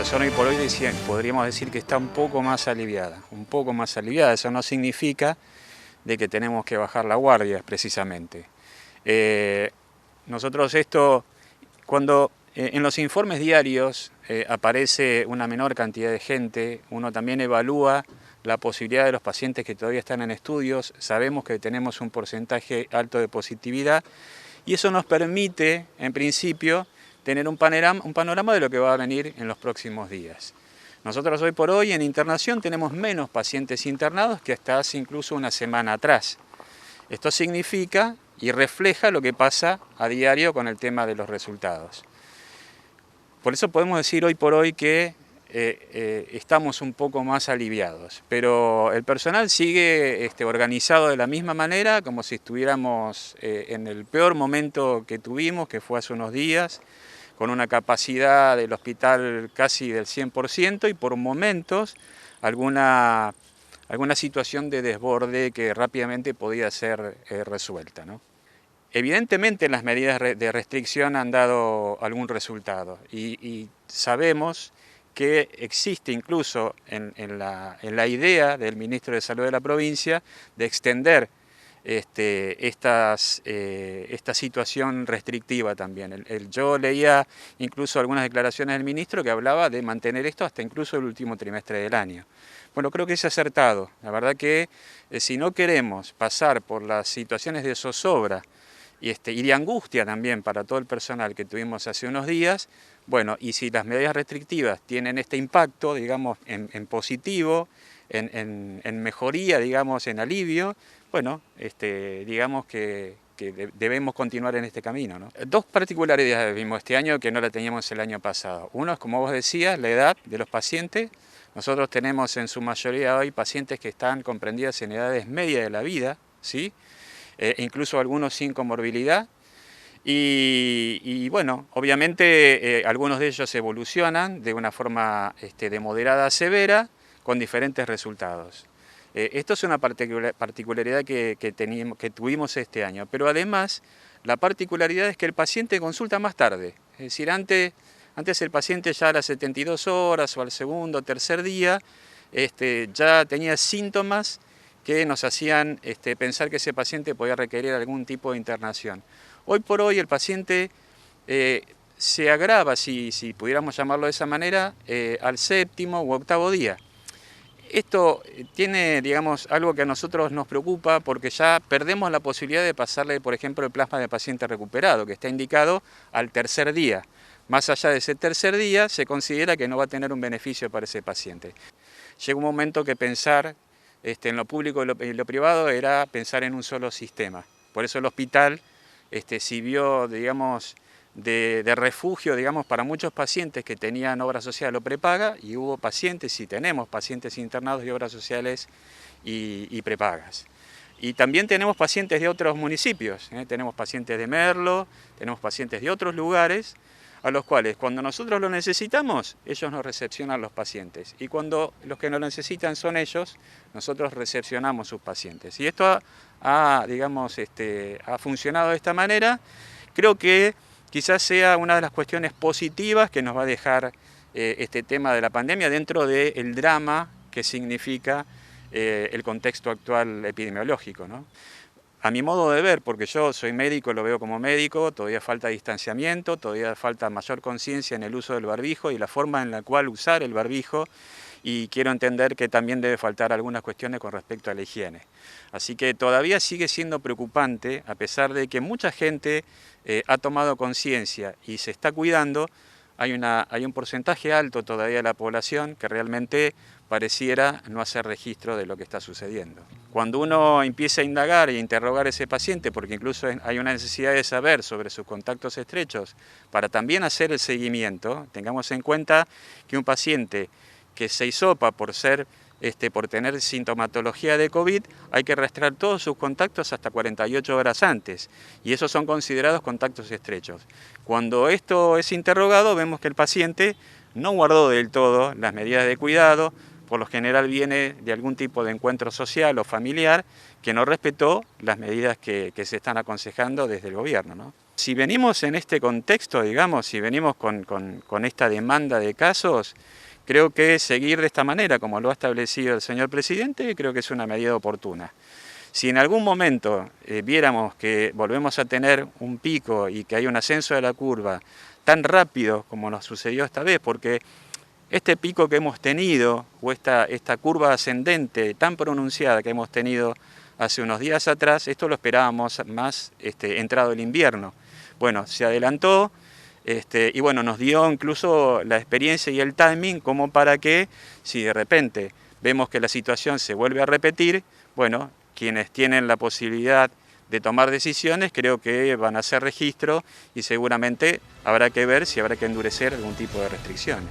situación hoy por hoy podríamos decir que está un poco más aliviada, Eso no significa de que tenemos que bajar la guardia, precisamente. Nosotros cuando en los informes diarios aparece una menor cantidad de gente, uno también evalúa la posibilidad de los pacientes que todavía están en estudios, sabemos que tenemos un porcentaje alto de positividad y eso nos permite, en principio, tener un panorama de lo que va a venir en los próximos días. Nosotros hoy por hoy en internación tenemos menos pacientes internados que hasta hace incluso una semana atrás. Esto significa y refleja lo que pasa a diario con el tema de los resultados. Por eso podemos decir hoy por hoy que estamos un poco más aliviados, pero el personal sigue organizado de la misma manera, como si estuviéramos en el peor momento que tuvimos, que fue hace unos días, con una capacidad del hospital casi del 100% y por momentos alguna situación de desborde que rápidamente podía ser resuelta, ¿no? Evidentemente las medidas de restricción han dado algún resultado y sabemos que existe incluso en la idea del ministro de Salud de la provincia de extender esta situación restrictiva también. Yo leía incluso algunas declaraciones del ministro que hablaba de mantener esto hasta incluso el último trimestre del año. Bueno, creo que es acertado. La verdad que si no queremos pasar por las situaciones de zozobra y de angustia también para todo el personal que tuvimos hace unos días, bueno, y si las medidas restrictivas tienen este impacto, digamos, en positivo, en mejoría, digamos, en alivio, bueno, digamos que debemos continuar en este camino, ¿no? Dos particularidades vimos este año que no la teníamos el año pasado. Uno es, como vos decías, la edad de los pacientes. Nosotros tenemos en su mayoría hoy pacientes que están comprendidas en edades medias de la vida, ¿sí? Incluso algunos sin comorbilidad. Y bueno, obviamente algunos de ellos evolucionan de una forma de moderada a severa con diferentes resultados. Esto es una particularidad que tuvimos este año, pero además la particularidad es que el paciente consulta más tarde. Es decir, antes el paciente ya a las 72 horas o al segundo o tercer día ya tenía síntomas que nos hacían pensar que ese paciente podía requerir algún tipo de internación. Hoy por hoy el paciente se agrava, si pudiéramos llamarlo de esa manera, al séptimo u octavo día. Esto tiene, digamos, algo que a nosotros nos preocupa porque ya perdemos la posibilidad de pasarle, por ejemplo, el plasma de paciente recuperado, que está indicado al tercer día. Más allá de ese tercer día, se considera que no va a tener un beneficio para ese paciente. Llega un momento que pensar en lo público y lo privado era pensar en un solo sistema. Por eso el hospital sirvió, digamos, de refugio, digamos, para muchos pacientes que tenían obra social o prepaga, y hubo pacientes, y tenemos pacientes internados de obras sociales y prepagas. Y también tenemos pacientes de otros municipios, tenemos pacientes de Merlo, tenemos pacientes de otros lugares, a los cuales cuando nosotros lo necesitamos, ellos nos recepcionan los pacientes. Y cuando los que nos necesitan son ellos, nosotros recepcionamos sus pacientes. Y esto ha funcionado de esta manera. Creo que quizás sea una de las cuestiones positivas que nos va a dejar este tema de la pandemia dentro del drama que significa el contexto actual epidemiológico, ¿no? A mi modo de ver, porque yo soy médico, lo veo como médico, todavía falta distanciamiento, todavía falta mayor conciencia en el uso del barbijo y la forma en la cual usar el barbijo, y quiero entender que también debe faltar algunas cuestiones con respecto a la higiene. Así que todavía sigue siendo preocupante, a pesar de que mucha gente ha tomado conciencia y se está cuidando, hay un porcentaje alto todavía de la población que realmente pareciera no hacer registro de lo que está sucediendo. Cuando uno empieza a indagar e interrogar a ese paciente, porque incluso hay una necesidad de saber sobre sus contactos estrechos, para también hacer el seguimiento, tengamos en cuenta que un paciente que se hisopa por tener sintomatología de COVID, hay que rastrear todos sus contactos hasta 48 horas antes, y esos son considerados contactos estrechos. Cuando esto es interrogado, vemos que el paciente no guardó del todo las medidas de cuidado, por lo general viene de algún tipo de encuentro social o familiar que no respetó las medidas que se están aconsejando desde el gobierno, ¿no? Si venimos en este contexto, digamos, si venimos con esta demanda de casos, creo que seguir de esta manera, como lo ha establecido el señor presidente, creo que es una medida oportuna. Si en algún momento viéramos que volvemos a tener un pico y que hay un ascenso de la curva tan rápido como nos sucedió esta vez, porque este pico que hemos tenido, o esta curva ascendente tan pronunciada que hemos tenido hace unos días atrás, esto lo esperábamos más entrado el invierno. Bueno, se adelantó y bueno, nos dio incluso la experiencia y el timing como para que, si de repente vemos que la situación se vuelve a repetir, bueno, quienes tienen la posibilidad de tomar decisiones creo que van a hacer registro y seguramente habrá que ver si habrá que endurecer algún tipo de restricciones.